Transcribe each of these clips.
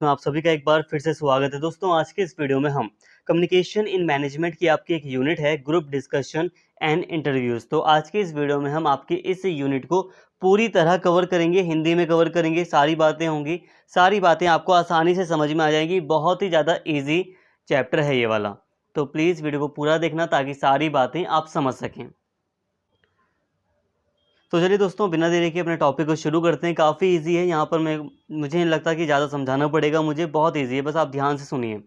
तो आप सभी का एक बार फिर से स्वागत है दोस्तों। आज के इस वीडियो में हम कम्युनिकेशन इन मैनेजमेंट की आपकी एक यूनिट है ग्रुप डिस्कशन एंड इंटरव्यूज़। तो आज के इस वीडियो में हम आपकी इस यूनिट को पूरी तरह कवर करेंगे, हिंदी में कवर करेंगे। सारी बातें होंगी, सारी बातें आपको आसानी से समझ में आ जाएंगी। बहुत ही ज़्यादा ईजी चैप्टर है ये वाला, तो प्लीज़ वीडियो को पूरा देखना ताकि सारी बातें आप समझ सकें। तो चलिए दोस्तों, बिना देरी के अपने टॉपिक को शुरू करते हैं। काफ़ी इजी है, यहाँ पर मुझे नहीं लगता कि ज़्यादा समझाना पड़ेगा मुझे, बहुत इजी है, बस आप ध्यान से सुनिए।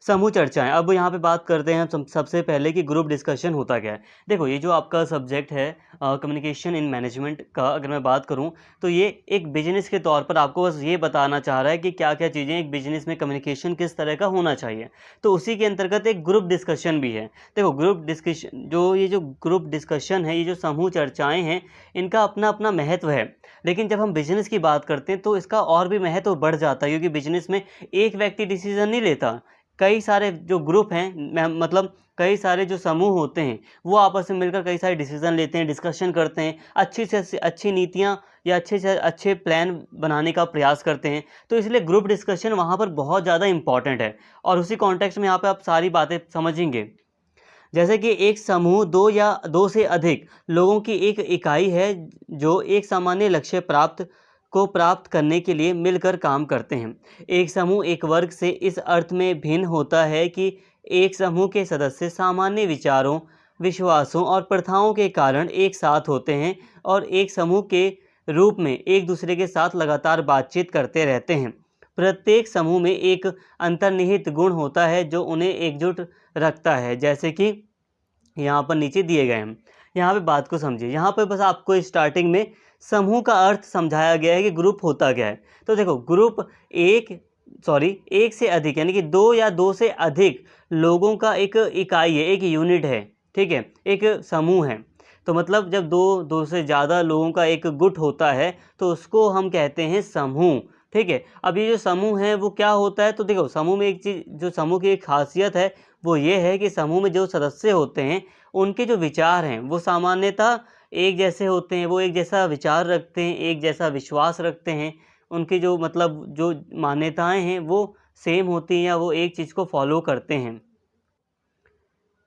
समूह चर्चाएं। अब यहाँ पे बात करते हैं सबसे पहले कि ग्रुप डिस्कशन होता क्या है। देखो, ये जो आपका सब्जेक्ट है कम्युनिकेशन इन मैनेजमेंट का, अगर मैं बात करूँ तो ये एक बिजनेस के तौर पर आपको बस ये बताना चाह रहा है कि क्या क्या चीज़ें एक बिजनेस में कम्युनिकेशन किस तरह का होना चाहिए। तो उसी के अंतर्गत एक ग्रुप डिस्कशन भी है। देखो, ग्रुप डिस्कशन जो ग्रुप डिस्कशन है, ये जो समूह चर्चाएँ हैं, इनका अपना अपना महत्व है। लेकिन जब हम बिजनेस की बात करते हैं तो इसका और भी महत्व बढ़ जाता है, क्योंकि बिजनेस में एक व्यक्ति डिसीजन नहीं लेता। कई सारे जो ग्रुप हैं, मतलब कई सारे जो समूह होते हैं, वो आपस में मिलकर कई सारे डिसीजन लेते हैं, डिस्कशन करते हैं, अच्छी से अच्छी नीतियाँ या अच्छे से अच्छे प्लान बनाने का प्रयास करते हैं। तो इसलिए ग्रुप डिस्कशन वहाँ पर बहुत ज़्यादा इंपॉर्टेंट है, और उसी कॉन्टेक्स्ट में यहाँ पे आप सारी बातें समझेंगे। जैसे कि एक समूह दो या दो से अधिक लोगों की एक इकाई है जो एक सामान्य लक्ष्य प्राप्त करने के लिए मिलकर काम करते हैं। एक समूह एक वर्ग से इस अर्थ में भिन्न होता है कि एक समूह के सदस्य सामान्य विचारों, विश्वासों और प्रथाओं के कारण एक साथ होते हैं और एक समूह के रूप में एक दूसरे के साथ लगातार बातचीत करते रहते हैं। प्रत्येक समूह में एक अंतर्निहित गुण होता है जो उन्हें एकजुट रखता है, जैसे कि यहाँ पर नीचे दिए गए हैं। यहाँ पे बात को समझिए। यहाँ पे बस आपको स्टार्टिंग में समूह का अर्थ समझाया गया है कि ग्रुप होता क्या है। तो देखो, ग्रुप एक से अधिक, यानी कि दो या दो से अधिक लोगों का एक इकाई है, एक यूनिट है, ठीक है, एक समूह है। तो मतलब जब दो से ज़्यादा लोगों का एक गुट होता है तो उसको हम कहते हैं समूह, ठीक है। अब ये जो समूह है वो क्या होता है, तो देखो, समूह में एक चीज़, जो समूह की एक खासियत है वो ये है कि समूह में जो सदस्य होते हैं उनके जो विचार हैं वो सामान्यतः एक जैसे होते हैं। वो एक जैसा विचार रखते हैं, एक जैसा विश्वास रखते हैं। उनकी जो मतलब जो मान्यताएं हैं वो सेम होती हैं, या वो एक चीज़ को फॉलो करते हैं।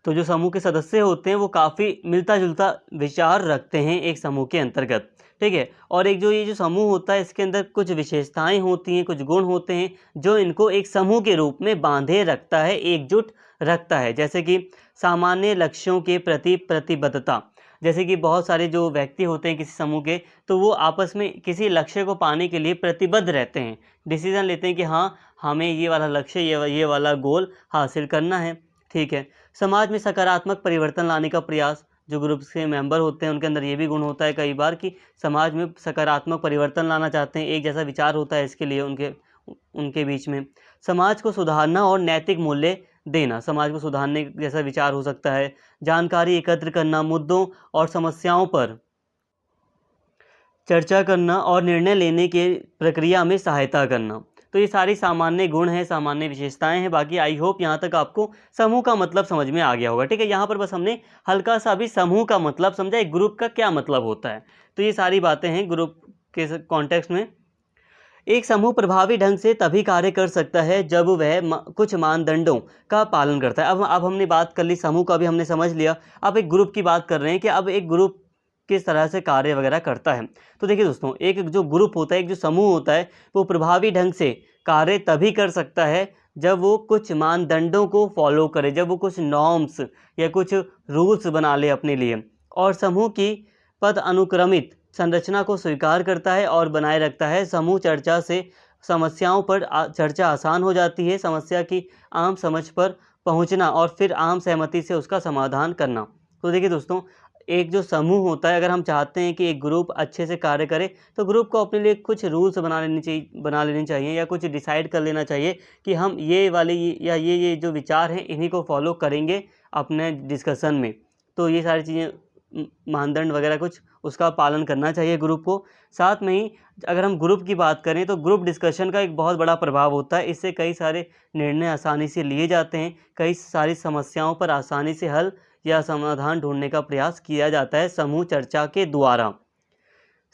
तो जो समूह के सदस्य होते हैं वो काफ़ी मिलता-जुलता विचार रखते हैं एक समूह के अंतर्गत, ठीक है। और एक जो ये जो समूह होता है इसके अंदर कुछ विशेषताएं होती हैं, कुछ गुण होते हैं जो इनको एक समूह के रूप में बांधे रखता है, एकजुट रखता है। जैसे कि सामान्य लक्ष्यों के प्रति प्रतिबद्धता। जैसे कि बहुत सारे जो व्यक्ति होते हैं किसी समूह के, तो वो आपस में किसी लक्ष्य को पाने के लिए प्रतिबद्ध रहते हैं, डिसीजन लेते हैं कि हाँ, हमें ये वाला लक्ष्य, ये वाला गोल हासिल करना है, ठीक है। समाज में सकारात्मक परिवर्तन लाने का प्रयास। जो ग्रुप के मेंबर होते हैं उनके अंदर ये भी गुण होता है कई बार कि समाज में सकारात्मक परिवर्तन लाना चाहते हैं, एक जैसा विचार होता है इसके लिए उनके उनके बीच में। समाज को सुधारना और नैतिक मूल्य देना। समाज को सुधारने जैसा विचार हो सकता है। जानकारी एकत्र करना, मुद्दों और समस्याओं पर चर्चा करना और निर्णय लेने के प्रक्रिया में सहायता करना। तो ये सारी सामान्य गुण हैं, सामान्य विशेषताएं हैं। बाकी आई होप यहाँ तक आपको समूह का मतलब समझ में आ गया होगा, ठीक है। यहाँ पर बस हमने हल्का सा भी समूह का मतलब समझा, एक ग्रुप का क्या मतलब होता है। तो ये सारी बातें हैं ग्रुप के कॉन्टेक्स्ट में। एक समूह प्रभावी ढंग से तभी कार्य कर सकता है जब वह कुछ मानदंडों का पालन करता है। अब हमने बात कर ली समूह का, भी हमने समझ लिया। अब एक ग्रुप की बात कर रहे हैं कि अब एक ग्रुप किस तरह से कार्य वगैरह करता है। तो देखिए दोस्तों, एक जो ग्रुप होता है, एक जो समूह होता है, वो प्रभावी ढंग से कार्य तभी कर सकता है जब वो कुछ मानदंडों को फॉलो करे, जब वो कुछ नॉर्म्स या कुछ रूल्स बना ले अपने लिए, और समूह की पद अनुक्रमित संरचना को स्वीकार करता है और बनाए रखता है। समूह चर्चा से समस्याओं पर चर्चा आसान हो जाती है। समस्या की आम समझ पर पहुंचना और फिर आम सहमति से उसका समाधान करना। तो देखिए दोस्तों, एक जो समूह होता है, अगर हम चाहते हैं कि एक ग्रुप अच्छे से कार्य करे तो ग्रुप को अपने लिए कुछ रूल्स बना लेने चाहिए, या कुछ डिसाइड कर लेना चाहिए कि हम ये वाले या ये जो विचार हैं इन्हीं को फॉलो करेंगे अपने डिस्कशन में। तो ये सारी चीज़ें, मानदंड वगैरह कुछ, उसका पालन करना चाहिए ग्रुप को। साथ में ही अगर हम ग्रुप की बात करें तो ग्रुप डिस्कशन का एक बहुत बड़ा प्रभाव होता है। इससे कई सारे निर्णय आसानी से लिए जाते हैं, कई सारी समस्याओं पर आसानी से हल या समाधान ढूंढने का प्रयास किया जाता है समूह चर्चा के द्वारा।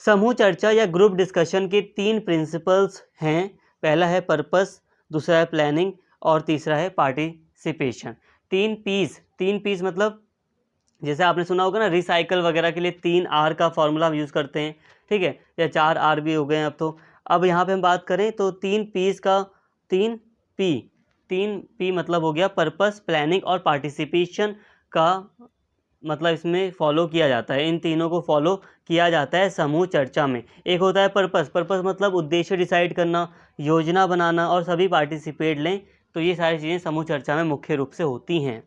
समूह चर्चा या ग्रुप डिस्कशन के 3 प्रिंसिपल्स हैं। पहला है पर्पस, दूसरा है प्लानिंग और तीसरा है पार्टिसिपेशन। 3 पीस मतलब जैसे आपने सुना होगा ना, रिसाइकल वगैरह के लिए 3 R का फॉर्मूला हम यूज़ करते हैं, ठीक है, या 4 R भी हो गए हैं अब तो। अब यहाँ पे हम बात करें तो 3 पीस का 3 P 3 P मतलब हो गया पर्पस, प्लानिंग और पार्टिसिपेशन का मतलब इसमें फॉलो किया जाता है, इन तीनों को फॉलो किया जाता है समूह चर्चा में। एक होता है पर्पस मतलब उद्देश्य डिसाइड करना, योजना बनाना और सभी पार्टिसिपेट लें, तो ये सारी चीज़ें समूह चर्चा में मुख्य रूप से होती हैं।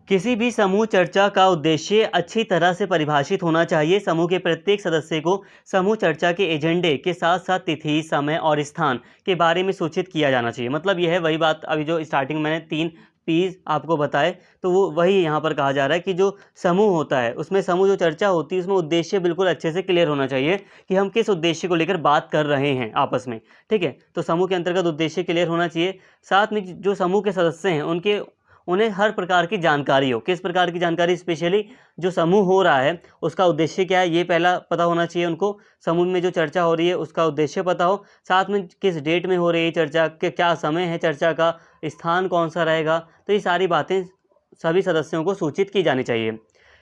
किसी भी समूह चर्चा का उद्देश्य अच्छी तरह से परिभाषित होना चाहिए। समूह के प्रत्येक सदस्य को समूह चर्चा के एजेंडे के साथ साथ तिथि, समय और स्थान के बारे में सूचित किया जाना चाहिए। मतलब यह है वही बात अभी जो स्टार्टिंग में मैंने 3 P's आपको बताए, तो वो वही यहाँ पर कहा जा रहा है कि जो समूह होता है उसमें समूह जो चर्चा होती है उसमें उद्देश्य बिल्कुल अच्छे से क्लियर होना चाहिए कि हम किस उद्देश्य को लेकर बात कर रहे हैं आपस में, ठीक है। तो समूह के अंतर्गत उद्देश्य क्लियर होना चाहिए। साथ में जो समूह के सदस्य हैं उन्हें हर प्रकार की जानकारी हो। किस प्रकार की जानकारी? स्पेशली जो समूह हो रहा है उसका उद्देश्य क्या है, ये पहला पता होना चाहिए उनको। समूह में जो चर्चा हो रही है उसका उद्देश्य पता हो, साथ में किस डेट में हो रही है चर्चा, के क्या समय है चर्चा का, स्थान कौन सा रहेगा, तो ये सारी बातें सभी सदस्यों को सूचित की जानी चाहिए।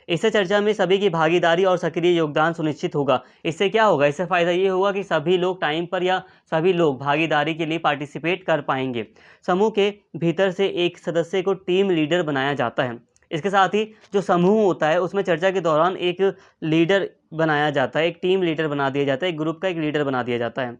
इससे चर्चा में सभी की भागीदारी और सक्रिय योगदान सुनिश्चित होगा। इससे क्या होगा? इससे फ़ायदा ये होगा कि सभी लोग टाइम पर या सभी लोग भागीदारी के लिए पार्टिसिपेट कर पाएंगे। समूह के भीतर से एक सदस्य को टीम लीडर बनाया जाता है। इसके साथ ही जो समूह होता है उसमें चर्चा के दौरान एक लीडर बनाया जाता है, एक टीम लीडर बना दिया जाता है, एक ग्रुप का एक लीडर बना दिया जाता है।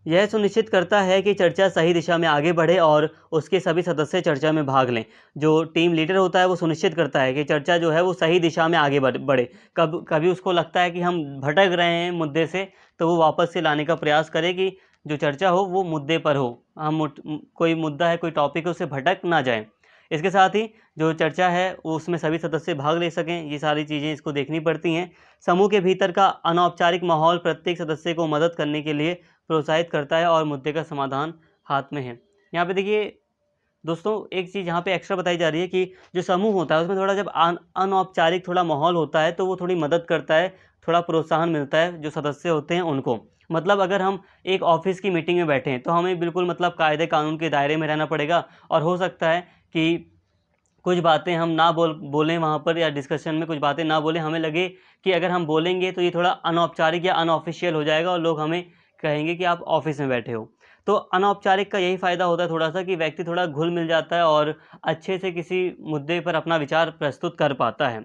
यह सुनिश्चित करता है कि चर्चा सही दिशा में आगे बढ़े और उसके सभी सदस्य चर्चा में भाग लें। जो टीम लीडर होता है वो सुनिश्चित करता है कि चर्चा जो है वो सही दिशा में आगे बढ़े। कभी उसको लगता है कि हम भटक रहे हैं मुद्दे से, तो वो वापस से लाने का प्रयास करे कि जो चर्चा हो वो मुद्दे पर हो, हम कोई मुद्दा है, कोई टॉपिक है, उससे भटक ना जाए। इसके साथ ही जो चर्चा है उसमें सभी सदस्य भाग ले सकें, ये सारी चीज़ें इसको देखनी पड़ती हैं। समूह के भीतर का अनौपचारिक माहौल प्रत्येक सदस्य को मदद करने के लिए प्रोत्साहित करता है और मुद्दे का समाधान हाथ में है। यहाँ पे देखिए दोस्तों, एक चीज़ यहाँ पे एक्स्ट्रा बताई जा रही है कि जो समूह होता है उसमें थोड़ा जब अनौपचारिक थोड़ा माहौल होता है तो वो थोड़ी मदद करता है, थोड़ा प्रोत्साहन मिलता है जो सदस्य होते हैं उनको। मतलब अगर हम एक ऑफिस की मीटिंग में बैठे हैं तो हमें बिल्कुल मतलब कायदे कानून के दायरे में रहना पड़ेगा, और हो सकता है कि कुछ बातें हम ना बोलें वहाँ पर, या डिस्कशन में कुछ बातें ना बोलें, हमें लगे कि अगर हम बोलेंगे तो ये थोड़ा अनौपचारिक या अनऑफिशियल हो जाएगा और लोग हमें कहेंगे कि आप ऑफिस में बैठे हो। तो अनौपचारिक का यही फ़ायदा होता है थोड़ा सा कि व्यक्ति थोड़ा घुल मिल जाता है और अच्छे से किसी मुद्दे पर अपना विचार प्रस्तुत कर पाता है।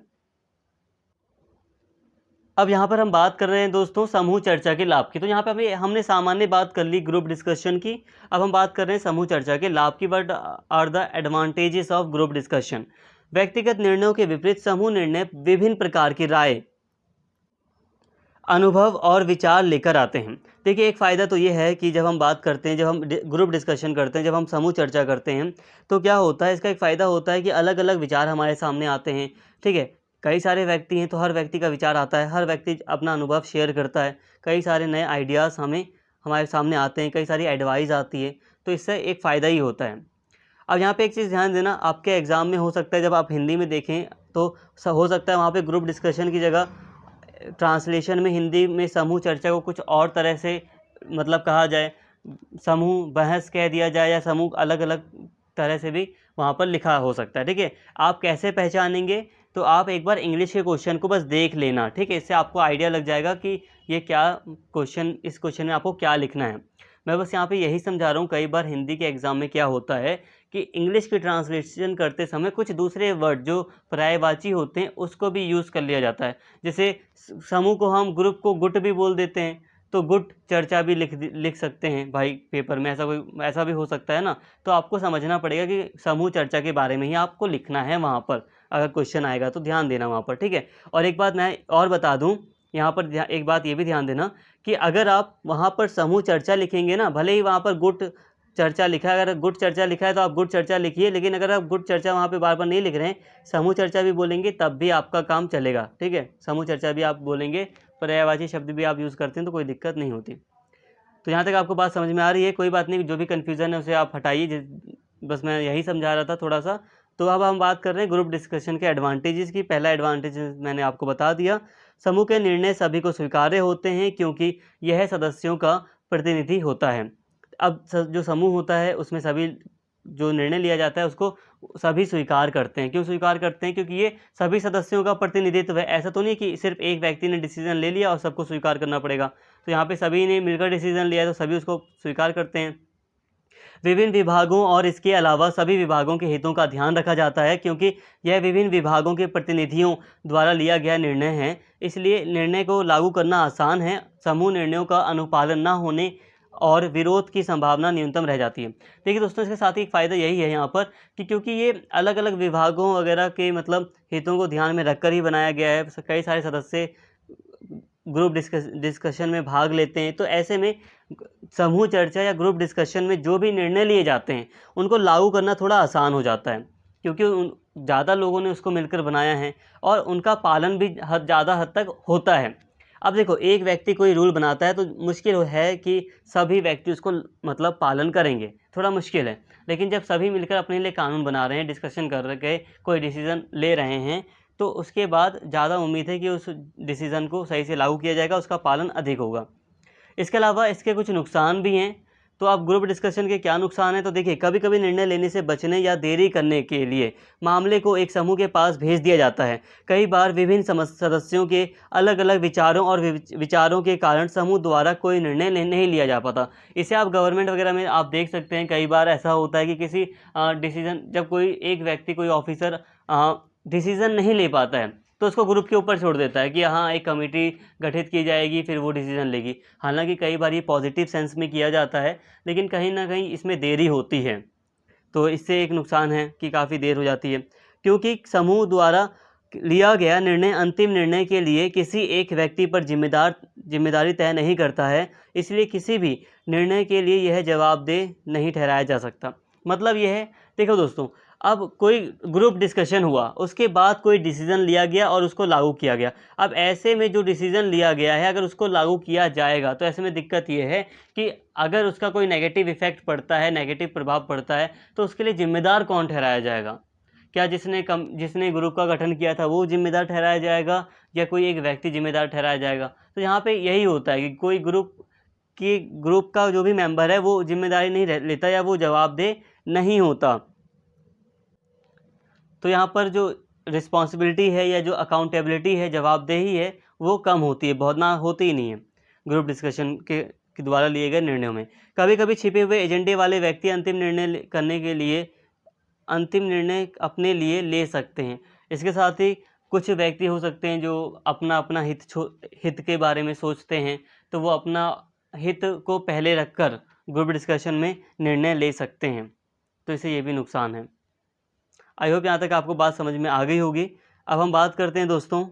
अब यहाँ पर हम बात कर रहे हैं दोस्तों समूह चर्चा के लाभ की। तो यहाँ पे हमने सामान्य बात कर ली ग्रुप डिस्कशन की, अब हम बात कर रहे हैं समूह चर्चा के लाभ की। What are the advantages of group discussion? व्यक्तिगत निर्णयों के विपरीत समूह निर्णय विभिन्न प्रकार की राय, अनुभव और विचार लेकर आते हैं। देखिए एक फ़ायदा तो ये है कि जब हम बात करते हैं, जब हम ग्रुप डिस्कशन करते हैं, जब हम समूह चर्चा करते हैं, तो क्या होता है, इसका एक फ़ायदा होता है कि अलग अलग विचार हमारे सामने आते हैं, ठीक है। कई सारे व्यक्ति हैं तो हर व्यक्ति का विचार आता है, हर व्यक्ति अपना अनुभव शेयर करता है, कई सारे नए आइडियाज़ हमारे सामने आते हैं, कई सारी एडवाइस आती है, तो इससे एक फ़ायदा ही होता है। अब यहाँ पे एक चीज़ ध्यान देना, आपके एग्ज़ाम में हो सकता है जब आप हिंदी में देखें तो हो सकता है वहाँ पे ग्रुप डिस्कशन की जगह ट्रांसलेशन में हिंदी में समूह चर्चा को कुछ और तरह से मतलब कहा जाए, समूह बहस कह दिया जाए, या समूह अलग अलग तरह से भी वहाँ पर लिखा हो सकता है, ठीक है। आप कैसे पहचानेंगे? तो आप एक बार इंग्लिश के क्वेश्चन को बस देख लेना, ठीक है। इससे आपको आइडिया लग जाएगा कि ये क्या क्वेश्चन, इस क्वेश्चन में आपको क्या लिखना है। मैं बस यहाँ पे यही समझा रहा हूँ, कई बार हिंदी के एग्ज़ाम में क्या होता है कि इंग्लिश की ट्रांसलेशन करते समय कुछ दूसरे वर्ड जो पर्यायवाची होते हैं उसको भी यूज़ कर लिया जाता है। जैसे समूह को हम, ग्रुप को गुट भी बोल देते हैं, तो गुट चर्चा भी लिख सकते हैं भाई पेपर में, ऐसा भी हो सकता है ना। तो आपको समझना पड़ेगा कि समूह चर्चा के बारे में ही आपको लिखना है वहाँ पर, अगर क्वेश्चन आएगा तो ध्यान देना वहाँ पर, ठीक है। और एक बात मैं और बता दूँ यहाँ पर, एक बात ये भी ध्यान देना कि अगर आप वहाँ पर समूह चर्चा लिखेंगे ना, भले ही वहाँ पर गुट चर्चा लिखा है, अगर गुट चर्चा लिखा है तो आप गुट चर्चा लिखिए, लेकिन अगर आप गुट चर्चा वहाँ पे बार बार नहीं लिख रहे हैं, समूह चर्चा भी बोलेंगे तब भी आपका काम चलेगा, ठीक है। समूह चर्चा भी आप बोलेंगे, पर्यायवाची शब्द भी आप यूज़ करते हैं तो कोई दिक्कत नहीं होती। तो यहाँ तक आपको बात समझ में आ रही है? कोई बात नहीं, जो भी कन्फ्यूज़न है उसे आप हटाइए, बस मैं यही समझा रहा था थोड़ा सा, तो अब हम बात कर रहे हैं ग्रुप डिस्कशन के एडवांटेजेस की। पहला एडवांटेज मैंने आपको बता दिया, समूह के निर्णय सभी को स्वीकार्य होते हैं क्योंकि यह सदस्यों का प्रतिनिधि होता है। अब जो समूह होता है उसमें सभी जो निर्णय लिया जाता है उसको सभी स्वीकार करते हैं। क्यों स्वीकार करते हैं? क्योंकि ये सभी सदस्यों का प्रतिनिधित्व है। ऐसा तो नहीं कि सिर्फ एक व्यक्ति ने डिसीजन ले लिया और सबको स्वीकार करना पड़ेगा। तो यहाँ पे सभी ने मिलकर डिसीजन लिया है तो सभी उसको स्वीकार करते हैं। विभिन्न विभागों और इसके अलावा सभी विभागों के हितों का ध्यान रखा जाता है क्योंकि यह विभिन्न विभागों के प्रतिनिधियों द्वारा लिया गया निर्णय है, इसलिए निर्णय को लागू करना आसान है। समूह निर्णयों का अनुपालन न होने और विरोध की संभावना न्यूनतम रह जाती है। देखिए दोस्तों, इसके साथ ही एक फ़ायदा यही है यहाँ पर कि क्योंकि ये अलग अलग विभागों वगैरह के मतलब हितों को ध्यान में रखकर ही बनाया गया है, कई सारे सदस्य ग्रुप डिस्कशन में भाग लेते हैं, तो ऐसे में समूह चर्चा या ग्रुप डिस्कशन में जो भी निर्णय लिए जाते हैं उनको लागू करना थोड़ा आसान हो जाता है क्योंकि ज़्यादा लोगों ने उसको मिलकर बनाया है और उनका पालन भी ज़्यादा हद तक होता है। अब देखो, एक व्यक्ति कोई रूल बनाता है तो मुश्किल है कि सभी व्यक्ति उसको मतलब पालन करेंगे, थोड़ा मुश्किल है। लेकिन जब सभी मिलकर अपने लिए कानून बना रहे हैं, डिस्कशन कर रहे, कोई डिसीज़न ले रहे हैं, तो उसके बाद ज़्यादा उम्मीद है कि उस डिसीज़न को सही से लागू किया जाएगा, उसका पालन अधिक होगा। इसके अलावा इसके कुछ नुकसान भी हैं। तो अब ग्रुप डिस्कशन के क्या नुकसान हैं? तो देखिए, कभी कभी निर्णय लेने से बचने या देरी करने के लिए मामले को एक समूह के पास भेज दिया जाता है। कई बार विभिन्न सदस्यों के अलग अलग विचारों और विचारों के कारण समूह द्वारा कोई निर्णय नहीं लिया जा पाता। इसे आप गवर्नमेंट वगैरह में आप देख सकते हैं, कई बार ऐसा होता है कि किसी डिसीज़न, जब कोई एक व्यक्ति, कोई ऑफिसर डिसीज़न नहीं ले पाता है तो उसको ग्रुप के ऊपर छोड़ देता है कि हाँ, एक कमेटी गठित की जाएगी, फिर वो डिसीज़न लेगी। हालांकि कई बार ये पॉजिटिव सेंस में किया जाता है, लेकिन कहीं ना कहीं इसमें देरी होती है। तो इससे एक नुकसान है कि काफ़ी देर हो जाती है, क्योंकि समूह द्वारा लिया गया निर्णय अंतिम निर्णय के लिए किसी एक व्यक्ति पर जिम्मेदारी तय नहीं करता है, इसलिए किसी भी निर्णय के लिए यह जवाबदेह नहीं ठहराया जा सकता। मतलब यह है, देखो दोस्तों, अब कोई ग्रुप डिस्कशन हुआ, उसके बाद कोई डिसीज़न लिया गया और उसको लागू किया गया। अब ऐसे में जो डिसीज़न लिया गया है, अगर उसको लागू किया जाएगा तो ऐसे में दिक्कत ये है कि अगर उसका कोई नेगेटिव इफ़ेक्ट पड़ता है, नेगेटिव प्रभाव पड़ता है, तो उसके लिए ज़िम्मेदार कौन ठहराया जाएगा? क्या जिसने ग्रुप का गठन किया था वो ज़िम्मेदार ठहराया जाएगा या कोई एक व्यक्ति ज़िम्मेदार ठहराया जाएगा? तो यहाँ पे यही होता है कि कोई ग्रुप का जो भी मेंबर है वो ज़िम्मेदारी नहीं लेता या वो जवाबदेह नहीं होता। तो यहाँ पर जो रिस्पॉन्सिबिलिटी है या जो अकाउंटेबिलिटी है, जवाबदेही है, वो कम होती है, बहुत ना होती ही नहीं है ग्रुप डिस्कशन के द्वारा लिए गए निर्णयों में। कभी कभी छिपे हुए एजेंडे वाले व्यक्ति अंतिम निर्णय अपने लिए ले सकते हैं। इसके साथ ही कुछ व्यक्ति हो सकते हैं जो अपना हित के बारे में सोचते हैं, तो वो अपना हित को पहले रखकर ग्रुप डिस्कशन में निर्णय ले सकते हैं, तो इससे ये भी नुकसान है। आई होप यहाँ तक आपको बात समझ में आ गई होगी। अब हम बात करते हैं दोस्तों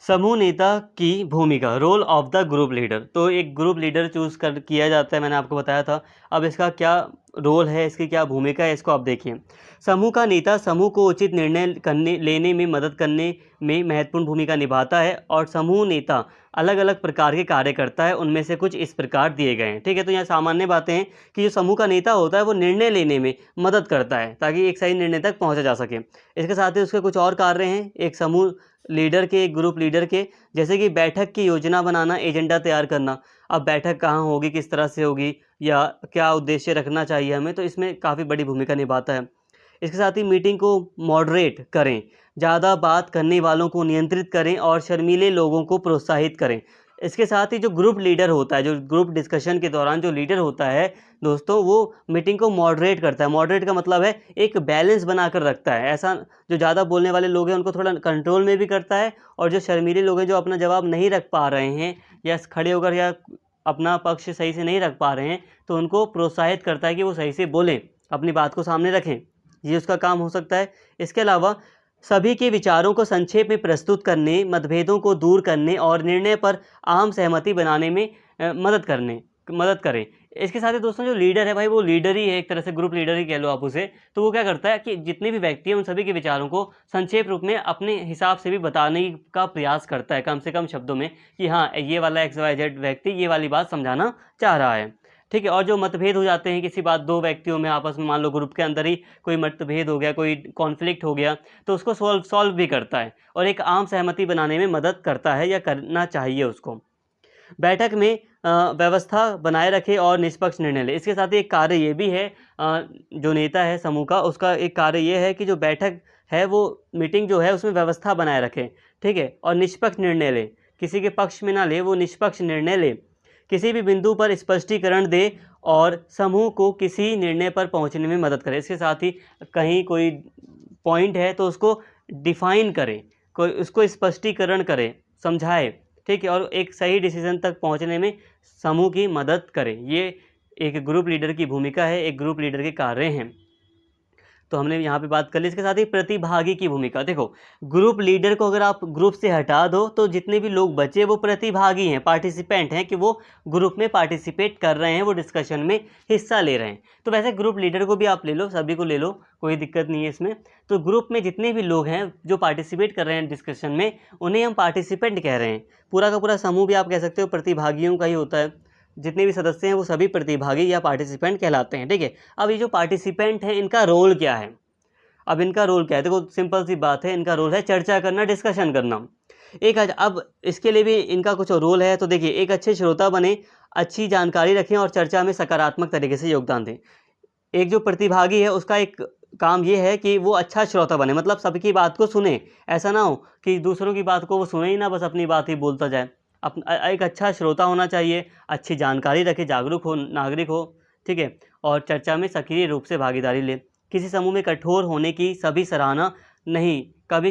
समूह नेता की भूमिका, role of the group leader. तो एक ग्रुप लीडर किया जाता है, मैंने आपको बताया था। अब इसका क्या रोल है, इसकी क्या भूमिका है, इसको आप देखिए। समूह का नेता समूह को उचित निर्णय लेने में मदद करने में महत्वपूर्ण भूमिका निभाता है और समूह नेता अलग अलग प्रकार के कार्य करता है, उनमें से कुछ इस प्रकार दिए गए हैं। ठीक है, तो यहाँ सामान्य बातें हैं कि जो समूह का नेता होता है वो निर्णय लेने में मदद करता है ताकि एक सही निर्णय तक पहुँचा जा सके। इसके साथ ही उसके कुछ और कार्य हैं एक समूह लीडर के, एक ग्रुप लीडर के, जैसे कि बैठक की योजना बनाना, एजेंडा तैयार करना। अब बैठक कहाँ होगी, किस तरह से होगी, या क्या उद्देश्य रखना चाहिए हमें, तो इसमें काफ़ी बड़ी भूमिका निभाता है। इसके साथ ही मीटिंग को मॉडरेट करें, ज़्यादा बात करने वालों को नियंत्रित करें और शर्मीले लोगों को प्रोत्साहित करें। इसके साथ ही जो ग्रुप लीडर होता है, जो ग्रुप डिस्कशन के दौरान जो लीडर होता है दोस्तों, वो मीटिंग को मॉडरेट करता है। मॉडरेट का मतलब है एक बैलेंस बनाकर रखता है। ऐसा जो ज़्यादा बोलने वाले लोग हैं उनको थोड़ा कंट्रोल में भी करता है, और जो शर्मीले लोग हैं जो अपना जवाब नहीं रख पा रहे हैं या खड़े होकर या अपना पक्ष सही से नहीं रख पा रहे हैं, तो उनको प्रोत्साहित करता है कि वो सही से बोलें, अपनी बात को सामने रखें। ये उसका काम हो सकता है। इसके अलावा सभी के विचारों को संक्षेप में प्रस्तुत करने, मतभेदों को दूर करने और निर्णय पर आम सहमति बनाने में मदद करें। इसके साथ ही दोस्तों जो लीडर है भाई, वो लीडर ही है, एक तरह से ग्रुप लीडर ही कह लो आप उसे। तो वो क्या करता है कि जितने भी व्यक्ति हैं उन सभी के विचारों को संक्षेप रूप में अपने हिसाब से भी बताने का प्रयास करता है, कम से कम शब्दों में, कि हाँ, ये वाला XYZ व्यक्ति ये वाली बात समझाना चाह रहा है। ठीक है। और जो मतभेद हो जाते हैं किसी बात, दो व्यक्तियों में आपस में, मान लो ग्रुप के अंदर ही कोई मतभेद हो गया, कोई कॉन्फ्लिक्ट हो गया, तो उसको सॉल्व भी करता है और एक आम सहमति बनाने में मदद करता है या करना चाहिए उसको। बैठक में व्यवस्था बनाए रखे और निष्पक्ष निर्णय ले। इसके साथ ही एक कार्य ये भी है, जो नेता है समूह का, उसका एक कार्य ये है कि जो बैठक है, वो मीटिंग जो है, उसमें व्यवस्था बनाए रखे, ठीक है, और निष्पक्ष निर्णय ले, किसी के पक्ष में ना ले, वो निष्पक्ष निर्णय ले, किसी भी बिंदु पर स्पष्टीकरण दे और समूह को किसी निर्णय पर पहुंचने में मदद करे। इसके साथ ही कहीं कोई पॉइंट है तो उसको डिफाइन करे, कोई उसको स्पष्टीकरण करे, समझाए, ठीक है, और एक सही डिसीजन तक पहुंचने में समूह की मदद करे। ये एक ग्रुप लीडर की भूमिका है, एक ग्रुप लीडर के कार्य हैं। तो हमने यहाँ पे बात कर ली। इसके साथ ही प्रतिभागी की भूमिका। देखो, ग्रुप लीडर को अगर आप ग्रुप से हटा दो तो जितने भी लोग बचे वो प्रतिभागी हैं, पार्टिसिपेंट हैं, कि वो ग्रुप में पार्टिसिपेट कर रहे हैं, वो डिस्कशन में हिस्सा ले रहे हैं। तो वैसे ग्रुप लीडर को भी आप ले लो, सभी को ले लो, कोई दिक्कत नहीं है इसमें। तो ग्रुप में जितने भी लोग हैं जो पार्टिसिपेट कर रहे हैं डिस्कशन में, उन्हें हम पार्टिसिपेंट कह रहे हैं। पूरा का पूरा समूह भी आप कह सकते हो प्रतिभागियों का ही होता है। जितने भी सदस्य हैं वो सभी प्रतिभागी या पार्टिसिपेंट कहलाते हैं, ठीक है। अब ये जो पार्टिसिपेंट हैं, इनका रोल क्या है? अब इनका रोल क्या है? देखो, सिंपल सी बात है, इनका रोल है चर्चा करना, डिस्कशन करना। अब इसके लिए भी इनका कुछ रोल है। तो देखिए, एक अच्छे श्रोता बने, अच्छी जानकारी रखें और चर्चा में सकारात्मक तरीके से योगदान दें। एक जो प्रतिभागी है उसका एक काम ये है कि वो अच्छा श्रोता बने, मतलब सबकी बात को सुने। ऐसा ना हो कि दूसरों की बात को वो सुने ही ना, बस अपनी बात ही बोलता जाए। एक अच्छा श्रोता होना चाहिए, अच्छी जानकारी रखे, जागरूक हो, नागरिक हो, ठीक है, और चर्चा में सक्रिय रूप से भागीदारी ले। किसी समूह में कठोर होने की कभी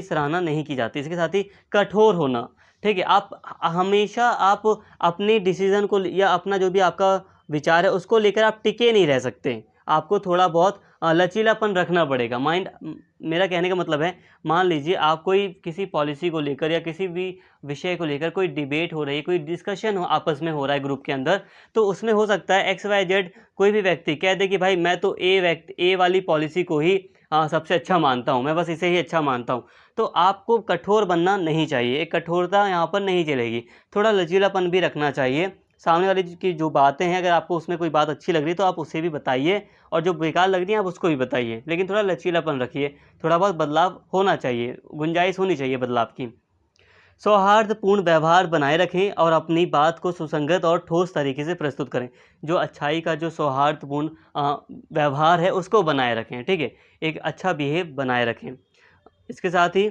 सराहना नहीं की जाती। इसके साथ ही कठोर होना, ठीक है, आप हमेशा आप अपनी डिसीज़न को या अपना जो भी आपका विचार है उसको लेकर आप टिके नहीं रह सकते। आपको थोड़ा बहुत लचीलापन रखना पड़ेगा। मेरा कहने का मतलब है, मान लीजिए आप कोई किसी पॉलिसी को लेकर या किसी भी विषय को लेकर कोई डिबेट हो रही है, कोई डिस्कशन आपस में हो रहा है ग्रुप के अंदर, तो उसमें हो सकता है XYZ कोई भी व्यक्ति कह दे कि भाई मैं तो ए वाली पॉलिसी को ही सबसे अच्छा मानता हूँ, मैं बस इसे ही अच्छा मानता हूँ। तो आपको कठोर बनना नहीं चाहिए, एक कठोरता यहाँ पर नहीं चलेगी। थोड़ा लचीलापन भी रखना चाहिए। सामने वाले की जो बातें हैं, अगर आपको उसमें कोई बात अच्छी लग रही है तो आप उसे भी बताइए, और जो बेकार लग रही है आप उसको भी बताइए, लेकिन थोड़ा लचीलापन रखिए। थोड़ा बहुत बदलाव होना चाहिए, गुंजाइश होनी चाहिए बदलाव की। सौहार्दपूर्ण व्यवहार बनाए रखें और अपनी बात को सुसंगत और ठोस तरीके से प्रस्तुत करें। जो अच्छाई का जो सौहार्दपूर्ण व्यवहार है उसको बनाए रखें, ठीक है, एक अच्छा बिहेव बनाए रखें। इसके साथ ही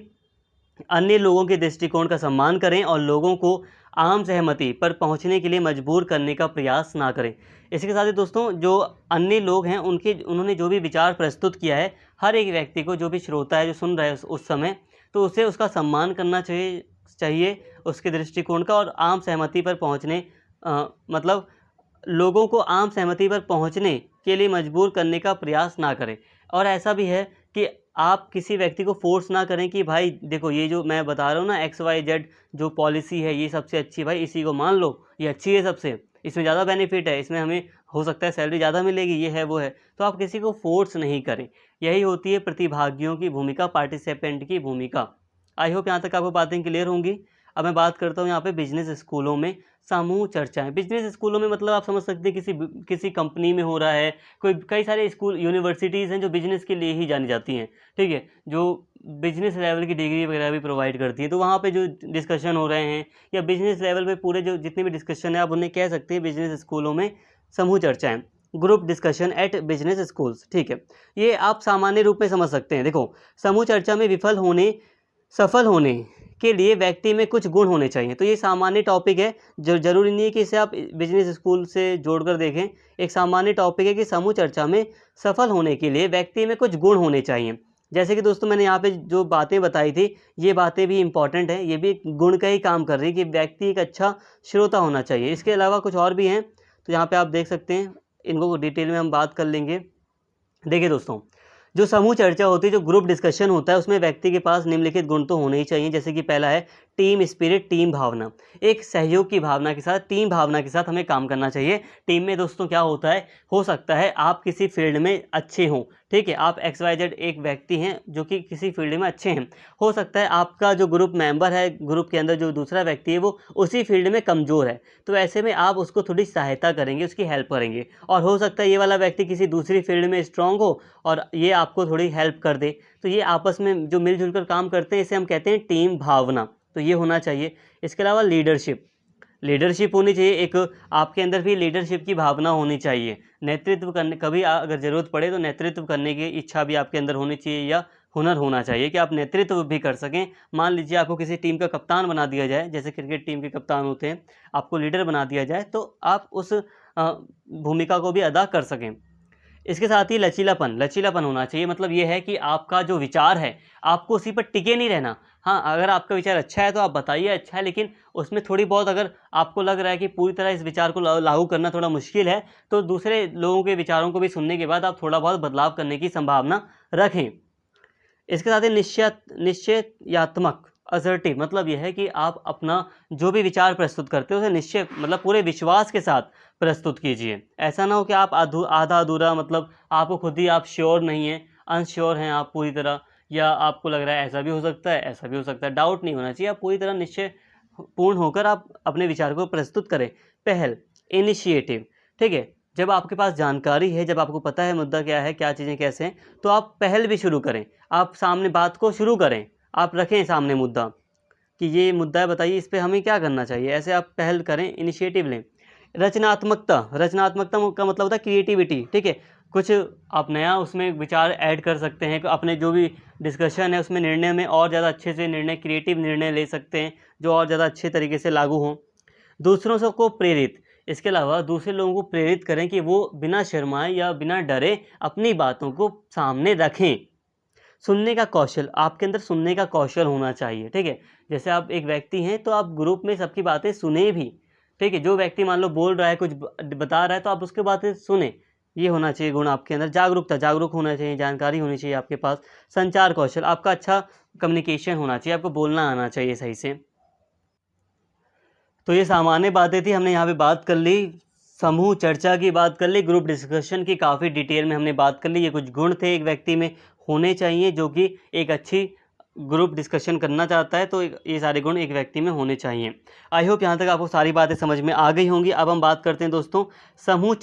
अन्य लोगों के दृष्टिकोण का सम्मान करें और लोगों को आम सहमति पर पहुंचने के लिए मजबूर करने का प्रयास ना करें। इसके साथ ही दोस्तों, जो अन्य लोग हैं उन्होंने जो भी विचार प्रस्तुत किया है, हर एक व्यक्ति को, जो भी श्रोता है जो सुन रहा है उस समय, तो उसे उसका सम्मान करना चाहिए उसके दृष्टिकोण का, और आम सहमति पर पहुंचने मतलब लोगों को आम सहमति पर पहुंचने के लिए मजबूर करने का प्रयास ना करें। और ऐसा भी है कि आप किसी व्यक्ति को फोर्स ना करें कि भाई देखो, ये जो मैं बता रहा हूँ ना XYZ जो पॉलिसी है ये सबसे अच्छी, भाई इसी को मान लो, ये अच्छी है सबसे, इसमें ज़्यादा बेनिफिट है, इसमें हमें हो सकता है सैलरी ज़्यादा मिलेगी, ये है वो है। तो आप किसी को फोर्स नहीं करें। यही होती है प्रतिभागियों की भूमिका, पार्टिसिपेंट की भूमिका। आई होप यहाँ तक आपको बातें क्लियर होंगी। अब मैं बात करता हूँ यहाँ पे बिजनेस स्कूलों में समूह चर्चाएं। बिजनेस स्कूलों में मतलब आप समझ सकते हैं किसी कंपनी में हो रहा है, कई सारे स्कूल यूनिवर्सिटीज़ हैं जो बिजनेस के लिए ही जानी जाती हैं, ठीक है, जो बिजनेस लेवल की डिग्री वगैरह भी प्रोवाइड करती हैं। तो वहाँ पे जो डिस्कशन हो रहे हैं या बिजनेस लेवल पे पूरे जो जितने भी डिस्कशन है, आप उन्हें कह सकते हैं बिजनेस स्कूलों में समूह चर्चाएँ, group discussion at business schools, ठीक है। ये आप सामान्य रूप में समझ सकते हैं। देखो, समूह चर्चा में सफल होने के लिए व्यक्ति में कुछ गुण होने चाहिए। तो ये सामान्य टॉपिक है, जो ज़रूरी नहीं है कि इसे आप बिजनेस स्कूल से जोड़कर देखें। एक सामान्य टॉपिक है कि समूह चर्चा में सफल होने के लिए व्यक्ति में कुछ गुण होने चाहिए। जैसे कि दोस्तों मैंने यहाँ पे जो बातें बताई थी, ये बातें भी इंपॉर्टेंट हैं, ये भी गुण का ही काम कर रही है कि व्यक्ति एक अच्छा श्रोता होना चाहिए। इसके अलावा कुछ और भी हैं, तो यहाँ पर आप देख सकते हैं, इनको डिटेल में हम बात कर लेंगे। देखिए दोस्तों, जो समूह चर्चा होती है, जो ग्रुप डिस्कशन होता है, उसमें व्यक्ति के पास निम्नलिखित गुण तो होने ही चाहिए। जैसे कि पहला है टीम स्पिरिट, टीम भावना, एक सहयोग की भावना के साथ, टीम भावना के साथ हमें काम करना चाहिए। टीम में दोस्तों क्या होता है, हो सकता है आप किसी फील्ड में अच्छे हों, ठीक है, आप XYZ एक व्यक्ति हैं जो कि किसी फील्ड में अच्छे हैं, हो सकता है आपका जो ग्रुप मेंबर है, ग्रुप के अंदर जो दूसरा व्यक्ति है वो उसी फील्ड में कमज़ोर है, तो ऐसे में आप उसको थोड़ी सहायता करेंगे, उसकी हेल्प करेंगे। और हो सकता है ये वाला व्यक्ति किसी दूसरी फील्ड में स्ट्रांग हो और ये आपको थोड़ी हेल्प कर दे, तो ये आपस में जो मिलजुल कर काम करते हैं इसे हम कहते हैं टीम भावना, तो ये होना चाहिए। इसके अलावा लीडरशिप होनी चाहिए, एक आपके अंदर भी लीडरशिप की भावना होनी चाहिए, नेतृत्व करने, कभी अगर ज़रूरत पड़े तो नेतृत्व करने की इच्छा भी आपके अंदर होनी चाहिए, या हुनर होना चाहिए कि आप नेतृत्व भी कर सकें। मान लीजिए आपको किसी टीम का कप्तान बना दिया जाए, जैसे क्रिकेट टीम के कप्तान होते हैं, आपको लीडर बना दिया जाए तो आप उस भूमिका को भी अदा कर सकें। इसके साथ ही लचीलापन होना चाहिए, मतलब ये है कि आपका जो विचार है आपको उसी पर टिके नहीं रहना। हाँ, अगर आपका विचार अच्छा है तो आप बताइए अच्छा है, लेकिन उसमें थोड़ी बहुत अगर आपको लग रहा है कि पूरी तरह इस विचार को लागू करना थोड़ा मुश्किल है, तो दूसरे लोगों के विचारों को भी सुनने के बाद आप थोड़ा बहुत बदलाव करने की संभावना रखें। इसके साथ ही निश्चयात्मक, असर्टिव, मतलब यह है कि आप अपना जो भी विचार प्रस्तुत करते हो उसे निश्चय मतलब पूरे विश्वास के साथ प्रस्तुत कीजिए। ऐसा ना हो कि आप आधा अधूरा, मतलब आपको खुद ही आप श्योर नहीं हैं, अनश्योर हैं आप पूरी तरह, या आपको लग रहा है ऐसा भी हो सकता है, ऐसा भी हो सकता है, डाउट नहीं होना चाहिए, आप पूरी तरह निश्चय पूर्ण होकर आप अपने विचार को प्रस्तुत करें। पहल, इनिशिएटिव, ठीक है, जब आपके पास जानकारी है, जब आपको पता है मुद्दा क्या है, क्या चीज़ें कैसे हैं, तो आप पहल भी शुरू करें, आप सामने बात को शुरू करें, आप रखें सामने मुद्दा कि ये मुद्दा है, बताइए इस पे हमें क्या करना चाहिए, ऐसे आप पहल करें, इनिशिएटिव लें। रचनात्मकता का मतलब होता है क्रिएटिविटी, ठीक है, कुछ आप नया उसमें विचार ऐड कर सकते हैं, अपने जो भी डिस्कशन है उसमें निर्णय में और ज़्यादा अच्छे से क्रिएटिव निर्णय ले सकते हैं जो और ज़्यादा अच्छे तरीके से लागू हों। दूसरों से को प्रेरित, इसके अलावा दूसरे लोगों को प्रेरित करें कि वो बिना शर्माए या बिना डरे अपनी बातों को सामने रखें। सुनने का कौशल, आपके अंदर सुनने का कौशल होना चाहिए, ठीक है, जैसे आप एक व्यक्ति हैं तो आप ग्रुप में सबकी बातें सुने भी, ठीक है, जो व्यक्ति मान लो बोल रहा है, कुछ बता रहा है, तो आप उसकी बातें सुने, ये होना चाहिए गुण आपके अंदर। जागरूक होना चाहिए, जानकारी होनी चाहिए आपके पास। संचार कौशल, आपका अच्छा कम्युनिकेशन होना चाहिए, आपको बोलना आना चाहिए सही से। तो ये सामान्य बातें थी, हमने यहाँ पे बात कर ली, समूह चर्चा की बात कर ली, ग्रुप डिस्कशन की काफ़ी डिटेल में हमने बात कर ली। ये कुछ गुण थे एक व्यक्ति में होने चाहिए जो कि एक अच्छी ग्रुप डिस्कशन करना चाहता है, तो ये सारे गुण एक व्यक्ति में होने चाहिए। आई होप यहाँ तक आपको सारी बातें समझ में आ गई होंगी। अब हम बात करते हैं दोस्तों समूह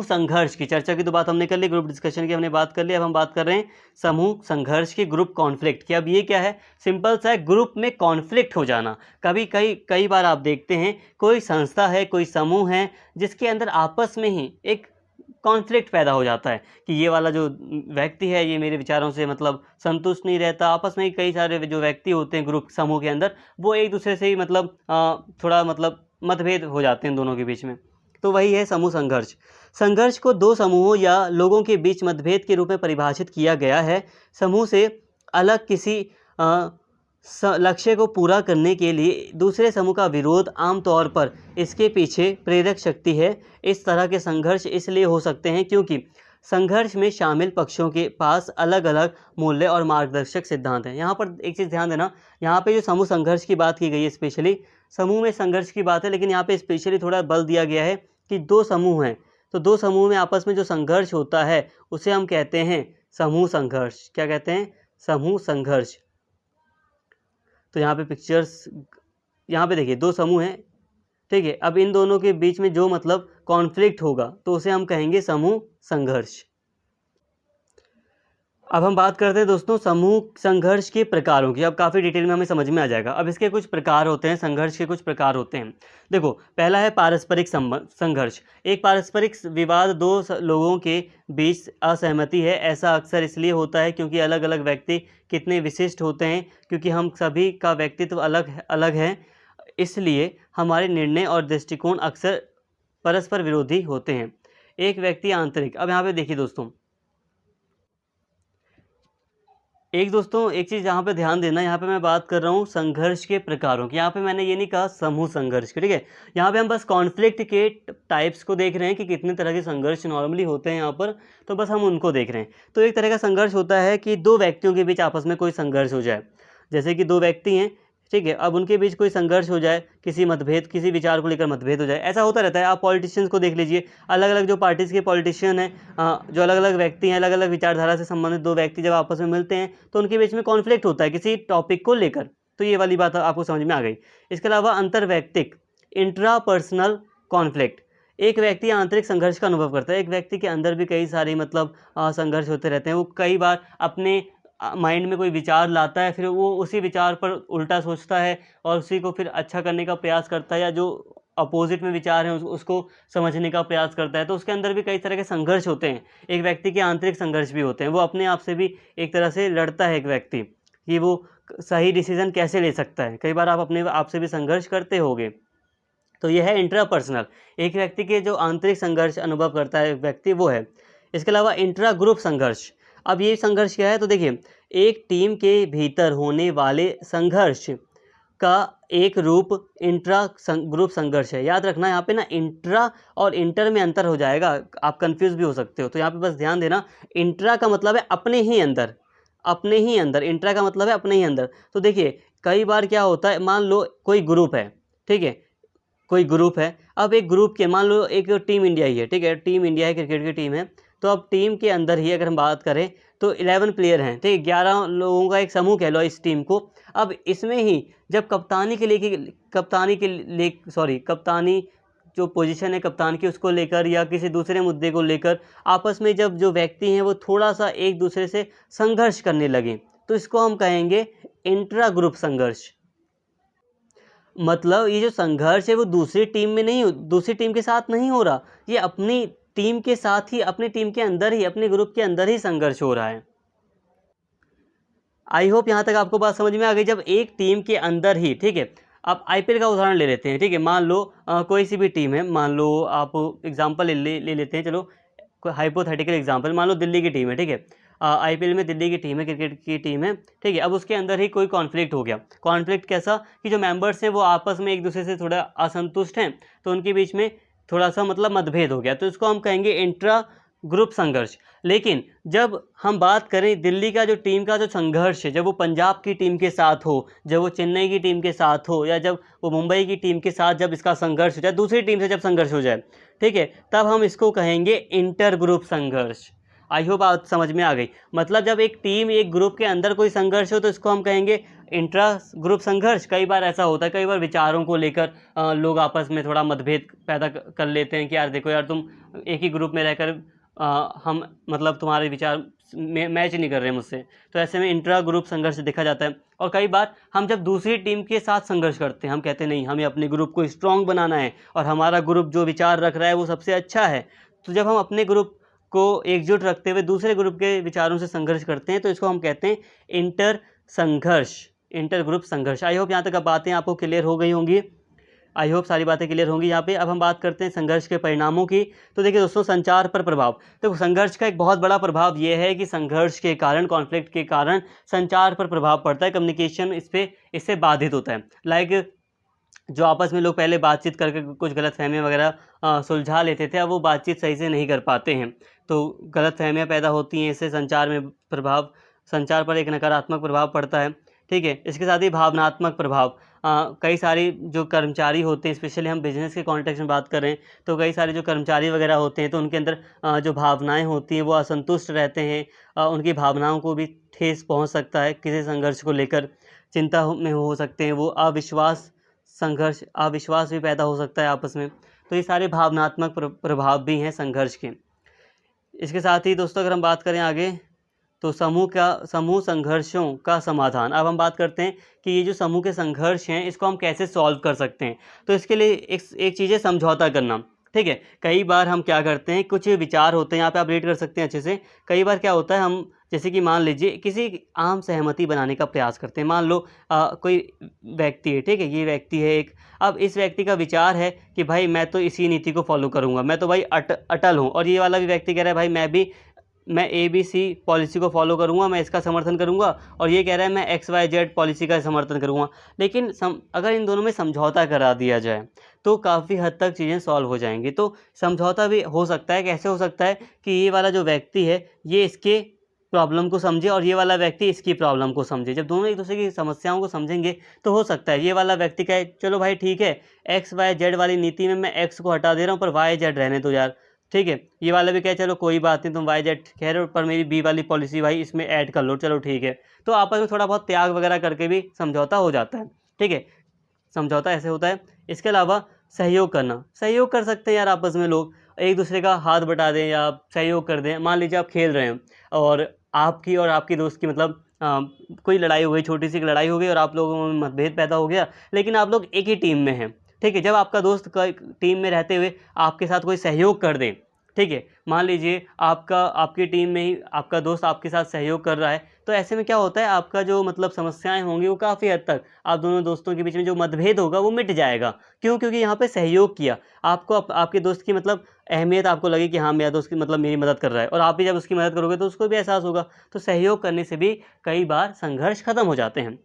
संघर्ष की। चर्चा की तो बात हमने कर ली, ग्रुप डिस्कशन की हमने बात कर ली, अब हम बात कर रहे हैं समूह संघर्ष की, ग्रुप कॉन्फ्लिक्ट की। अब ये क्या है, सिंपल सा है, ग्रुप में कॉन्फ्लिक्ट हो जाना। कई बार आप देखते हैं कोई संस्था है, कोई समूह है जिसके अंदर आपस में ही एक कॉन्फ्लिक्ट पैदा हो जाता है कि ये वाला जो व्यक्ति है ये मेरे विचारों से मतलब संतुष्ट नहीं रहता। आपस में ही कई सारे जो व्यक्ति होते हैं ग्रुप समूह के अंदर, वो एक दूसरे से ही मतलब थोड़ा मतलब मतभेद हो जाते हैं दोनों के बीच में। तो वही है समूह संघर्ष। संघर्ष को दो समूहों या लोगों के बीच मतभेद के रूप में परिभाषित किया गया है। समूह से अलग किसी लक्ष्य को पूरा करने के लिए दूसरे समूह का विरोध, आमतौर पर इसके पीछे प्रेरक शक्ति है। इस तरह के संघर्ष इसलिए हो सकते हैं क्योंकि संघर्ष में शामिल पक्षों के पास अलग अलग मूल्य और मार्गदर्शक सिद्धांत हैं। यहाँ पर एक चीज़ ध्यान देना, यहाँ पे जो समूह संघर्ष की बात की गई है, स्पेशली समूह में संघर्ष की बात है, लेकिन यहाँ पे स्पेशली थोड़ा बल दिया गया है कि दो समूह हैं, तो दो समूह में आपस में जो संघर्ष होता है उसे हम कहते हैं समूह संघर्ष। क्या कहते हैं? समूह संघर्ष। तो यहाँ पे पिक्चर्स, यहाँ पे देखिए दो समूह हैं, ठीक है, अब इन दोनों के बीच में जो मतलब कॉन्फ्लिक्ट होगा तो उसे हम कहेंगे समूह संघर्ष। अब हम बात करते हैं दोस्तों समूह संघर्ष के प्रकारों की। अब काफ़ी डिटेल में हमें समझ में आ जाएगा। अब इसके कुछ प्रकार होते हैं, संघर्ष के कुछ प्रकार होते हैं। देखो, पहला है पारस्परिक संघर्ष। एक पारस्परिक विवाद, दो लोगों के बीच असहमति है। ऐसा अक्सर इसलिए होता है क्योंकि अलग अलग व्यक्ति कितने विशिष्ट होते हैं, क्योंकि हम सभी का व्यक्तित्व अलग अलग है, इसलिए हमारे निर्णय और दृष्टिकोण अक्सर परस्पर विरोधी होते हैं। एक व्यक्ति आंतरिक, अब यहाँ पे देखिए दोस्तों, एक चीज़ यहाँ पे ध्यान देना, यहाँ पे मैं बात कर रहा हूँ संघर्ष के प्रकारों की। यहाँ पे मैंने ये नहीं कहा समूह संघर्ष की, ठीक है। यहाँ पे हम बस कॉन्फ्लिक्ट के टाइप्स को देख रहे हैं कि कितने तरह के संघर्ष नॉर्मली होते हैं यहाँ पर, तो बस हम उनको देख रहे हैं। तो एक तरह का संघर्ष होता है कि दो व्यक्तियों के बीच आपस में कोई संघर्ष हो जाए, जैसे कि 2 व्यक्ति हैं, ठीक है, अब उनके बीच कोई संघर्ष हो जाए, किसी मतभेद, किसी विचार को लेकर मतभेद हो जाए, ऐसा होता रहता है। आप पॉलिटिशियंस को देख लीजिए, अलग-अलग जो पार्टीज़ के पॉलिटिशियन हैं, जो अलग-अलग व्यक्ति हैं, अलग-अलग विचारधारा से संबंधित 2 व्यक्ति जब आपस में मिलते हैं, तो उनके बीच में कॉन्फ्लिक्ट होता है किसी टॉपिक को लेकर। तो ये वाली बात आपको समझ में आ गई। इसके अलावा अंतर्वैयक्तिक, इंट्रापर्सनल कॉन्फ्लिक्ट, एक व्यक्ति आंतरिक संघर्ष का अनुभव करता है। एक व्यक्ति के अंदर भी कई सारी मतलब संघर्ष होते रहते हैं। वो कई बार अपने माइंड में कोई विचार लाता है, फिर वो उसी विचार पर उल्टा सोचता है और उसी को फिर अच्छा करने का प्रयास करता है, या जो अपोजिट में विचार हैं उसको समझने का प्रयास करता है। तो उसके अंदर भी कई तरह के संघर्ष होते हैं। एक व्यक्ति के आंतरिक संघर्ष भी होते हैं। वो अपने आप से भी एक तरह से लड़ता है एक व्यक्ति, कि वो सही डिसीज़न कैसे ले सकता है। कई बार आप अपने आप से भी संघर्ष करते होंगे। तो यह है इंट्रापर्सनल, एक व्यक्ति के जो आंतरिक संघर्ष अनुभव करता है व्यक्ति, वो है। इसके अलावा इंट्रा ग्रुप संघर्ष। अब ये संघर्ष क्या है, तो देखिए, एक टीम के भीतर होने वाले संघर्ष का एक रूप इंट्रा ग्रुप संघर्ष है। याद रखना, यहाँ पे ना इंट्रा और इंटर में अंतर हो जाएगा, आप कंफ्यूज भी हो सकते हो। तो यहाँ पे बस ध्यान देना, इंट्रा का मतलब है अपने ही अंदर, अपने ही अंदर, इंट्रा का मतलब है अपने ही अंदर। तो देखिए, कई बार क्या होता है, मान लो कोई ग्रुप है, ठीक है, कोई ग्रुप है। अब एक ग्रुप के, मान लो एक टीम इंडिया ही है, ठीक है, टीम इंडिया है, क्रिकेट की टीम है। तो अब टीम के अंदर ही अगर हम बात करें तो 11 प्लेयर हैं, ठीक है, 11 लोगों का एक समूह कह लो इस टीम को। अब इसमें ही जब कप्तानी जो पोजीशन है कप्तान की, उसको लेकर या किसी दूसरे मुद्दे को लेकर आपस में जब जो व्यक्ति हैं वो थोड़ा सा एक दूसरे से संघर्ष करने लगे, तो इसको हम कहेंगे इंट्रा ग्रुप संघर्ष। मतलब ये जो संघर्ष है वो दूसरी टीम में नहीं, दूसरी टीम के साथ नहीं हो रहा, ये अपनी टीम के साथ ही, अपनी टीम के अंदर ही, अपने ग्रुप के अंदर ही संघर्ष हो रहा है। आई होप यहाँ तक आपको बात समझ में आ गई। जब एक टीम के अंदर ही, ठीक है, आप आईपीएल का उदाहरण ले लेते हैं, ठीक है, मान लो कोई सी भी टीम है, मान लो आप एग्जांपल ले लेते हैं, चलो कोई हाइपोथेटिकल एग्जांपल, मान लो दिल्ली की टीम है, ठीक है, आईपीएल में दिल्ली की टीम है, क्रिकेट की टीम है, ठीक है। अब उसके अंदर ही कोई कॉन्फ्लिक्ट हो गया। कॉन्फ्लिक्ट कैसा, कि जो मेंबर्स हैं वो आपस में एक दूसरे से थोड़ा असंतुष्ट हैं, तो उनके बीच में थोड़ा सा मतलब मतभेद हो गया, तो इसको हम कहेंगे इंट्रा ग्रुप संघर्ष। लेकिन जब हम बात करें दिल्ली का जो टीम का जो संघर्ष है, जब वो पंजाब की टीम के साथ हो, जब वो चेन्नई की टीम के साथ हो, या जब वो मुंबई की टीम के साथ जब इसका संघर्ष हो जाए, दूसरी टीम से जब संघर्ष हो जाए, ठीक है, तब हम इसको कहेंगे इंटर ग्रुप संघर्ष। आई होप बात समझ में आ गई। मतलब जब एक टीम, एक ग्रुप के अंदर कोई संघर्ष हो तो इसको हम कहेंगे इंट्रा ग्रुप संघर्ष। कई बार ऐसा होता है, कई बार विचारों को लेकर लोग आपस में थोड़ा मतभेद पैदा कर लेते हैं कि यार देखो यार, तुम एक ही ग्रुप में रहकर हम मतलब तुम्हारे विचार मैच नहीं कर रहे मुझसे, तो ऐसे में इंट्रा ग्रुप संघर्ष देखा जाता है। और कई बार हम जब दूसरी टीम के साथ संघर्ष करते हैं, हम कहते हैं नहीं, हमें अपने ग्रुप को स्ट्रॉन्ग बनाना है और हमारा ग्रुप जो विचार रख रहा है वो सबसे अच्छा है, तो जब हम अपने ग्रुप को एकजुट रखते हुए दूसरे ग्रुप के विचारों से संघर्ष करते हैं, तो इसको हम कहते हैं इंटर संघर्ष, इंटर ग्रुप संघर्ष। आई होप यहाँ तक अब बातें आपको क्लियर हो गई होंगी। आई होप सारी बातें क्लियर होंगी यहाँ पे। अब हम बात करते हैं संघर्ष के परिणामों की। तो देखिए दोस्तों, संचार पर प्रभाव। तो संघर्ष का एक बहुत बड़ा प्रभाव ये है कि संघर्ष के कारण, कॉन्फ्लिक्ट के कारण संचार पर प्रभाव पड़ता है, कम्युनिकेशन इससे बाधित होता है। लाइक जो आपस में लोग पहले बातचीत करके कुछ गलतफहमियां वगैरह सुलझा लेते थे, अब वो बातचीत सही से नहीं कर पाते हैं, तो गलतफहमियां पैदा होती हैं। इससे संचार पर एक नकारात्मक प्रभाव पड़ता है, ठीक है। इसके साथ ही भावनात्मक प्रभाव, कई सारी जो कर्मचारी होते हैं, स्पेशली हम बिजनेस के कॉन्टेक्स्ट में बात करें तो कई सारे जो कर्मचारी वगैरह होते हैं, तो उनके अंदर जो भावनाएं होती हैं वो असंतुष्ट रहते हैं, उनकी भावनाओं को भी ठेस पहुंच सकता है, किसी संघर्ष को लेकर चिंता में हो सकते हैं, वो अविश्वास भी पैदा हो सकता है आपस में। तो ये सारे भावनात्मक प्रभाव भी हैं संघर्ष के। इसके साथ ही दोस्तों अगर हम बात करें आगे, तो समूह संघर्षों का समाधान। अब हम बात करते हैं कि ये जो समूह के संघर्ष हैं इसको हम कैसे सॉल्व कर सकते हैं। तो इसके लिए एक चीज़ है समझौता करना, ठीक है। कई बार हम क्या करते हैं, कुछ विचार होते हैं, यहाँ पे आप रीड कर सकते हैं अच्छे से। कई बार क्या होता है, हम जैसे कि मान लीजिए किसी आम सहमति बनाने का प्रयास करते हैं। मान लो कोई व्यक्ति है, ठीक है, ये व्यक्ति है एक। अब इस व्यक्ति का विचार है कि भाई मैं तो इसी नीति को फॉलो करूँगा, मैं तो भाई अटल हूँ। और ये वाला भी व्यक्ति कह रहा है भाई मैं ABC पॉलिसी को फॉलो करूँगा, मैं इसका समर्थन करूँगा। और ये कह रहा है मैं XYZ पॉलिसी का समर्थन करूँगा। लेकिन अगर इन दोनों में समझौता करा दिया जाए तो काफ़ी हद तक चीज़ें सॉल्व हो जाएंगी। तो समझौता भी हो सकता है, कैसे हो सकता है कि ये वाला जो व्यक्ति है ये इसके प्रॉब्लम को समझे और ये वाला व्यक्ति इसकी प्रॉब्लम को समझे। जब दोनों एक दूसरे की समस्याओं को समझेंगे तो हो सकता है ये वाला व्यक्ति कहे चलो भाई ठीक है, एक्स वाई जेड वाली नीति में मैं एक्स को हटा दे रहा हूँ पर वाई जेड रहने दो यार, ठीक है। ये वाला भी कहे चलो कोई बात नहीं, तुम वाई जेड कह रहे हो पर मेरी बी वाली पॉलिसी भाई इसमें ऐड कर लो, चलो ठीक है। तो आपस में थोड़ा बहुत त्याग वगैरह करके भी समझौता हो जाता है, ठीक है। समझौता ऐसे होता है। इसके अलावा सहयोग करना, सहयोग कर सकते हैं यार आपस में लोग, एक दूसरे का हाथ बटा दें या सहयोग कर दें। मान लीजिए आप खेल रहे हैं और आपकी दोस्त की मतलब कोई लड़ाई हो गई, छोटी सी लड़ाई हो गई और आप लोगों में मतभेद पैदा हो गया, लेकिन आप लोग एक ही टीम में हैं, ठीक है। जब आपका दोस्त टीम में रहते हुए आपके साथ कोई सहयोग कर दे, ठीक है, मान लीजिए आपकी टीम में ही आपका दोस्त आपके साथ सहयोग कर रहा है, तो ऐसे में क्या होता है आपका जो मतलब समस्याएं होंगी वो काफ़ी हद तक आप दोनों दोस्तों के बीच में जो मतभेद होगा वो मिट जाएगा। क्यों? क्योंकि यहाँ पे सहयोग किया। आपको आपके दोस्त की मतलब अहमियत आपको लगी कि हाँ मेरा दोस्त की मतलब मेरी मदद कर रहा है, और आप भी जब उसकी मदद करोगे तो उसको भी एहसास होगा। तो सहयोग करने से भी कई बार संघर्ष खत्म हो जाते हैं।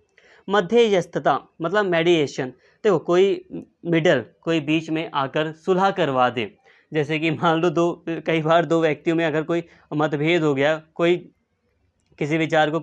मध्यस्थता मतलब मेडिएशन, देखो कोई बीच में आकर सुलह करवा दे। जैसे कि मान लो कई बार दो व्यक्तियों में अगर कोई मतभेद हो गया, कोई किसी विचार को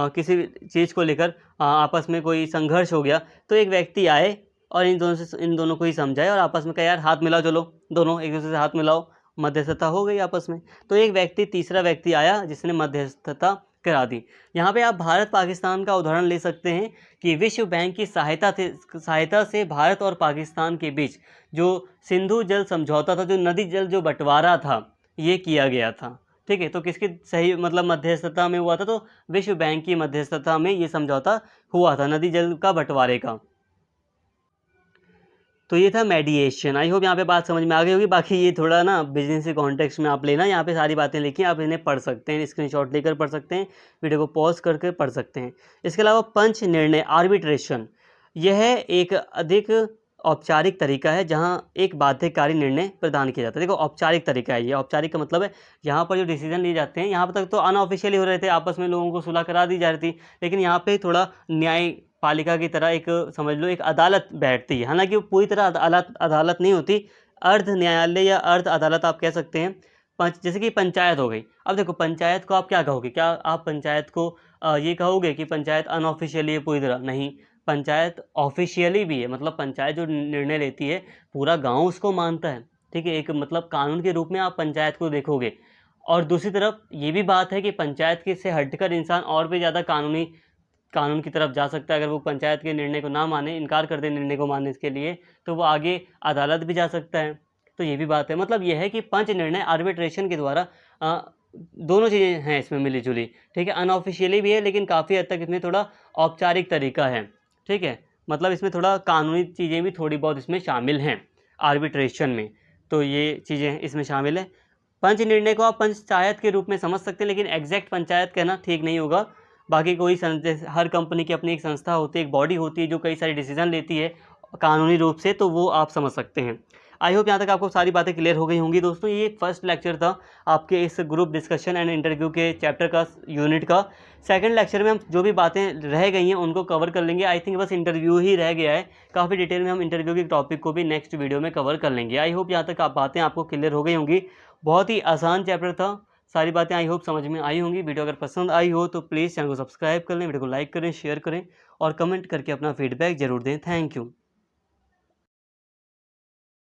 किसी चीज़ को लेकर आपस में कोई संघर्ष हो गया, तो एक व्यक्ति आए और इन दोनों को ही समझाए और आपस में कहा यार हाथ मिलाओ, चलो दोनों एक दूसरे से हाथ मिलाओ, मध्यस्थता हो गई आपस में। तो तीसरा व्यक्ति आया जिसने मध्यस्थता करा दी। यहाँ पे आप भारत पाकिस्तान का उदाहरण ले सकते हैं कि विश्व बैंक की सहायता से भारत और पाकिस्तान के बीच जो सिंधु जल समझौता था, जो नदी जल जो बंटवारा था, ये किया गया था, ठीक है। तो किसकी सही मतलब मध्यस्थता में हुआ था? तो विश्व बैंक की मध्यस्थता में ये समझौता हुआ था नदी जल का बंटवारे का। तो ये था मेडिएशन। आई होप यहाँ पे बात समझ में आ गई होगी। बाकी ये थोड़ा ना बिजनेस के कॉन्टेक्स्ट में आप लेना, यहाँ पे सारी बातें लिखी आप इन्हें पढ़ सकते हैं, स्क्रीनशॉट लेकर पढ़ सकते हैं, वीडियो को पॉज करके पढ़ सकते हैं। इसके अलावा पंच निर्णय आर्बिट्रेशन, यह एक अधिक औपचारिक तरीका है जहाँ एक बाध्यकारी निर्णय प्रदान किया जाता है। देखो औपचारिक तरीका है ये, औपचारिक का मतलब है यहाँ पर जो डिसीजन लिए जाते हैं, यहाँ पर तक तो अनऑफिशियली हो रहे थे, आपस में लोगों को सुलह करा दी जा रही थी, लेकिन यहाँ पे थोड़ा न्यायपालिका की तरह एक समझ लो एक अदालत बैठती है। हालांकि वो पूरी तरह अदालत नहीं होती, अर्ध न्यायालय या अर्ध अदालत आप कह सकते हैं। जैसे कि पंचायत हो गई। अब देखो पंचायत को आप क्या कहोगे? क्या आप पंचायत को ये कहोगे कि पंचायत अनऑफिशियली है पूरी तरह? नहीं, पंचायत ऑफिशियली भी है। मतलब पंचायत जो निर्णय लेती है पूरा गांव उसको मानता है, ठीक है। एक मतलब कानून के रूप में आप पंचायत को देखोगे। और दूसरी तरफ ये भी बात है कि पंचायत के से हटकर इंसान और भी ज़्यादा कानून की तरफ जा सकता है। अगर वो पंचायत के निर्णय को ना माने, इनकार कर दे निर्णय को मानने के लिए, तो वो आगे अदालत भी जा सकता है। तो ये भी बात है। मतलब यह है कि पंच निर्णय आर्बिट्रेशन के द्वारा दोनों चीज़ें हैं इसमें मिली जुली, ठीक है। अनऑफिशियली भी है लेकिन काफ़ी हद तक इसमें थोड़ा औपचारिक तरीका है, ठीक है। मतलब इसमें थोड़ा कानूनी चीज़ें भी थोड़ी बहुत इसमें शामिल हैं आर्बिट्रेशन में। तो ये चीज़ें इसमें शामिल है। पंच निर्णय को आप पंचायत के रूप में समझ सकते हैं, लेकिन एग्जैक्ट पंचायत कहना ठीक नहीं होगा। बाकी हर कंपनी की अपनी एक संस्था होती है, एक बॉडी होती है जो कई सारे डिसीजन लेती है कानूनी रूप से, तो वो आप समझ सकते हैं। आई होप यहाँ तक आपको सारी बातें क्लियर हो गई होंगी दोस्तों। ये फर्स्ट लेक्चर था आपके इस ग्रुप डिस्कशन एंड इंटरव्यू के चैप्टर का, यूनिट का। सेकंड लेक्चर में हम जो भी बातें रह गई हैं उनको कवर कर लेंगे। आई थिंक बस इंटरव्यू ही रह गया है, काफ़ी डिटेल में हम इंटरव्यू के टॉपिक को भी नेक्स्ट वीडियो में कवर कर लेंगे। आई होप यहाँ तक बातें आपको क्लियर हो गई होंगी। बहुत ही आसान चैप्टर था, सारी बातें आई होप समझ में आई होंगी। वीडियो अगर पसंद आई हो तो प्लीज़ चैनल को सब्सक्राइब कर लें, वीडियो को लाइक करें, शेयर करें और कमेंट करके अपना फीडबैक ज़रूर दें। Thank you.